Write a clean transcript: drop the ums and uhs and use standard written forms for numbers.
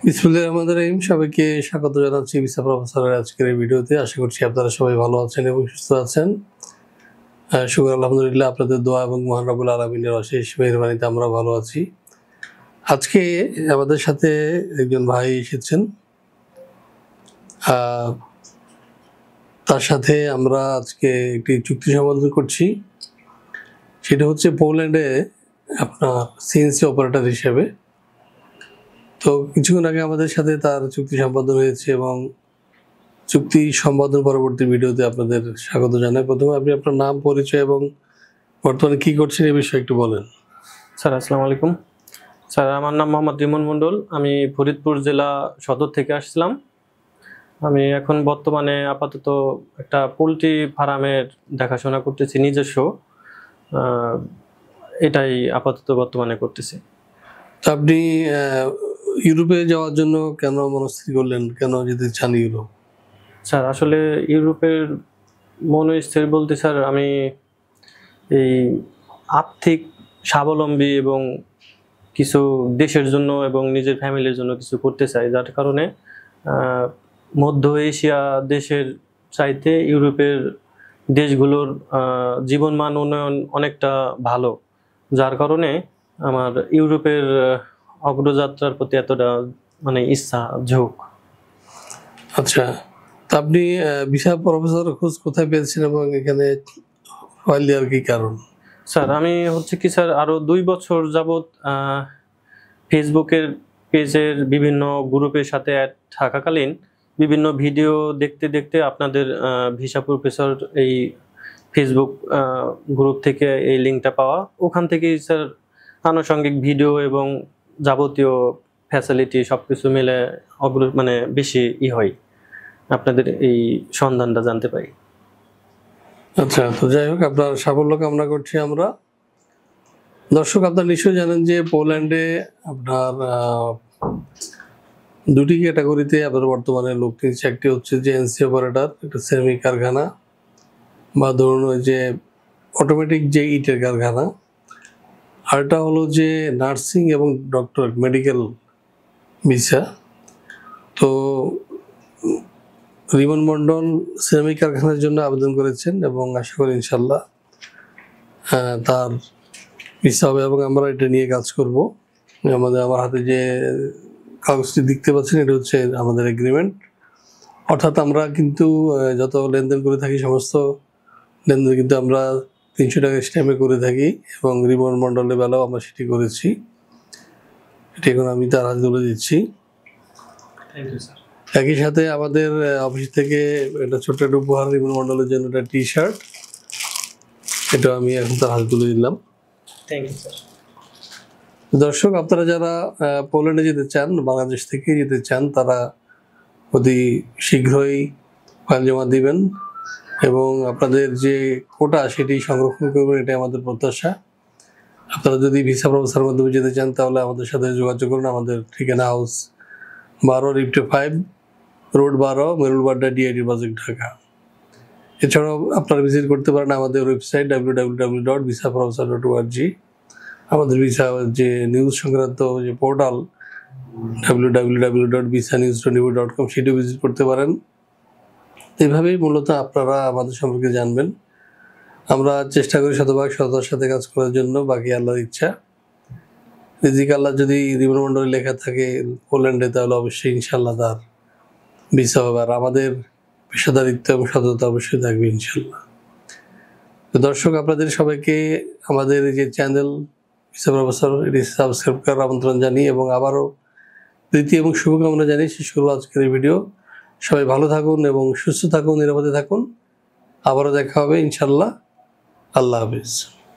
বিসমিল্লাহির রহমানির রহিম। সবাইকে স্বাগত জানাচ্ছি ভিসা প্রফেসরের আজকের এই ভিডিওতে। আশা করছি আপনারা সবাই ভালো আছেন এবং সুস্থ আছেন। শুকর আলহামদুলিল্লাহ, আপনাদের দোয়া এবং মহান রব্বুল আলামিনের অশেষ মেহেরবানিতে আমরা ভালো আছি। আজকে আমাদের সাথে একজন ভাই এসেছেন, তার সাথে আমরা আজকে একটি চুক্তি সম্পাদন করছি। সেটা হচ্ছে পোল্যান্ডে আপনার সিএনসি অপারেটর হিসেবে। তো কিছুক্ষণ আগে আমাদের সাথে তার চুক্তি সম্পাদন হয়েছে এবং চুক্তি সম্পাদন পরবর্তী ভিডিওতে আপনাদের স্বাগত জানাই। প্রথমে আপনি আপনার নাম, পরিচয় এবং বর্তমানে কি করছেন এই বিষয়ে একটু বলেন। স্যার আসসালামু আলাইকুম। স্যার আমার নাম মোহাম্মদ রিমন মণ্ডল। আমি ফরিদপুর জেলা সদর থেকে আসছিলাম। আমি এখন বর্তমানে আপাতত একটা পোলট্রি ফার্মের দেখাশোনা করতেছি নিজস্ব, এটাই আপাতত বর্তমানে করতেছি। তো আপনি ইউরোপে যাওয়ার জন্য কেন মনস্থির করলেন, কেন যেতে চান ইউরোপ? স্যার আসলে ইউরোপের মনস্থির বলতে স্যার আমি এই আর্থিক স্বাবলম্বী এবং কিছু দেশের জন্য এবং নিজের ফ্যামিলির জন্য কিছু করতে চাই, যার কারণে মধ্য এশিয়া দেশের চাইতে ইউরোপের দেশগুলোর জীবনমান উন্নয়ন অনেকটা ভালো, যার কারণে আমার ইউরোপের অগ্রযাত্রার প্রতি এতটা ইচ্ছা ঝোঁক। আচ্ছা, তা আপনি ভিসা প্রফেসর খোঁজ কোথায় পেয়েছেন এবং এখানে ফাইল দেওয়ার কি কারণ? স্যার আমি স্যার আরো 2 বছর যাবত ফেসবুকের পেজের বিভিন্ন গ্রুপের সাথে থাকাকালীন বিভিন্ন ভিডিও দেখতে দেখতে আপনাদের ভিসা প্রফেসর এই ফেসবুক গ্রুপ থেকে এই লিঙ্কটা পাওয়া, ওখান থেকেই স্যার আনুষঙ্গিক ভিডিও এবং যাবতীয় ফ্যাসিলিটি সবকিছু মিলে বেশি হয়, আপনাদের এই সন্ধানটা জানতে পারি। আচ্ছা, তো যাই হোক, আপনার সাফল্য কামনা করছি আমরা। দর্শক, আপনারা নিশ্চয়ই জানেন যে পোল্যান্ডে আপনার দুটি ক্যাটাগরিতে আপনার বর্তমানে লোক নিচ্ছে। একটি হচ্ছে যে এনসি অপারেটর, একটা শ্রমিক কারখানা বা ধরুন ওই যে অটোমেটিক যে ইটের কারখানা, আরটা হলো যে নার্সিং এবং ডক্টর মেডিকেল ভিসা। তো রিমন মণ্ডল শ্রমিক কারখানার জন্য আবেদন করেছেন এবং আশা করি ইনশাল্লাহ তার ভিসা হবে এবং আমরা এটা নিয়ে কাজ করব। আমার হাতে যে কাগজটি দেখতে পাচ্ছেন, এটা হচ্ছে আমাদের এগ্রিমেন্ট। অর্থাৎ আমরা কিন্তু যত লেনদেন করে থাকি সমস্ত লেনদেন কিন্তু আমরা 300 টাকা স্ট্যাম্পে করে থাকি এবং রিমন মণ্ডলের বেলাও আমরা সেটি করেছি। এটি এখন আমি তার হাতে তুলে দিচ্ছি। একই সাথে আমাদের অফিস থেকে একটা ছোট্ট একটা উপহার রিমন মণ্ডলের জন্য একটা টি শার্ট, এটা আমি এখন তার হাতে তুলে দিলাম। দর্শক, আপনারা যারা পোল্যান্ডে যেতে চান, বাংলাদেশ থেকে যেতে চান, তারা অতি শীঘ্রই ফাইল জমা দিবেন এবং আপনাদের যে কোটা সেটি সংরক্ষণ করবেন, এটাই আমাদের প্রত্যাশা। আপনারা যদি ভিসা প্রফেসরের মাধ্যমে যেতে চান তাহলে আমাদের সাথে যোগাযোগ করুন। আমাদের ঠিকানা house 12 রিফটে 5 road 12 Merul Badda DID project, Dhaka. এছাড়াও আপনারা ভিজিট করতে পারেন আমাদের ওয়েবসাইট www.visaprofessor.org। আমাদের ভিসা যে নিউজ সংক্রান্ত যে পোর্টাল www.visanews24.com, সেটিও ভিজিট করতে পারেন। এইভাবেই মূলত আপনারা আমাদের সম্পর্কে জানবেন। আমরা চেষ্টা করি শতভাগ সততার সাথে কাজ করার জন্য, বাকি আল্লাহর ইচ্ছা। রিজিক আল্লাহ যদি রিমন মণ্ডলে লেখা থাকে পোল্যান্ডে, তাহলে অবশ্যই ইনশাল্লাহ তার ভিসা হবে। আর আমাদের পেশাদারিত্ব এবং সততা অবশ্যই থাকবে ইনশাল্লাহ। তো দর্শক, আপনাদের সবাইকে আমাদের এই যে চ্যানেল ভিসা প্রফেসর, এটি সাবস্ক্রাইব করার আমন্ত্রণ জানিয়ে এবং আবারও প্রীতি এবং শুভকামনা জানিয়ে শেষ করবো আজকের এই ভিডিও। সবাই ভালো থাকুন এবং সুস্থ থাকুন, নিরাপদে থাকুন। আবারও দেখা হবে ইনশাল্লাহ। আল্লাহ হাফিজ।